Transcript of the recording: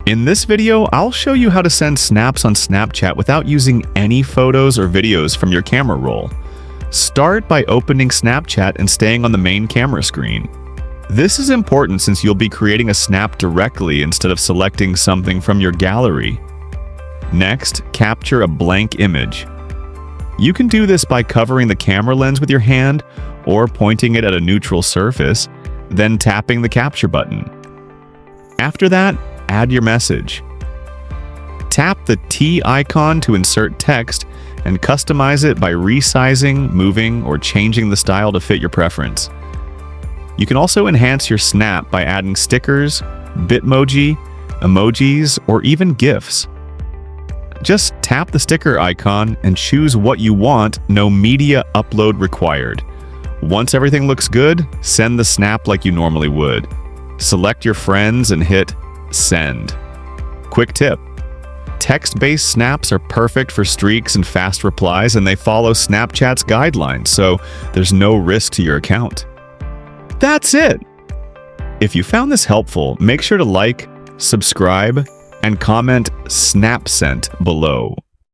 In this video, I'll show you how to send snaps on Snapchat without using any photos or videos from your camera roll. Start by opening Snapchat and staying on the main camera screen. This is important since you'll be creating a snap directly instead of selecting something from your gallery. Next, capture a blank image. You can do this by covering the camera lens with your hand or pointing it at a neutral surface, then tapping the capture button. After that, add your message. Tap the T icon to insert text and customize it by resizing, moving, or changing the style to fit your preference. You can also enhance your snap by adding stickers, Bitmoji, emojis, or even GIFs. Just tap the sticker icon and choose what you want, no media upload required. Once everything looks good, send the snap like you normally would. Select your friends and hit Send. Quick tip: text-based snaps are perfect for streaks and fast replies, and they follow Snapchat's guidelines, so there's no risk to your account. That's it! If you found this helpful, make sure to like, subscribe, and comment "Snap Sent" below.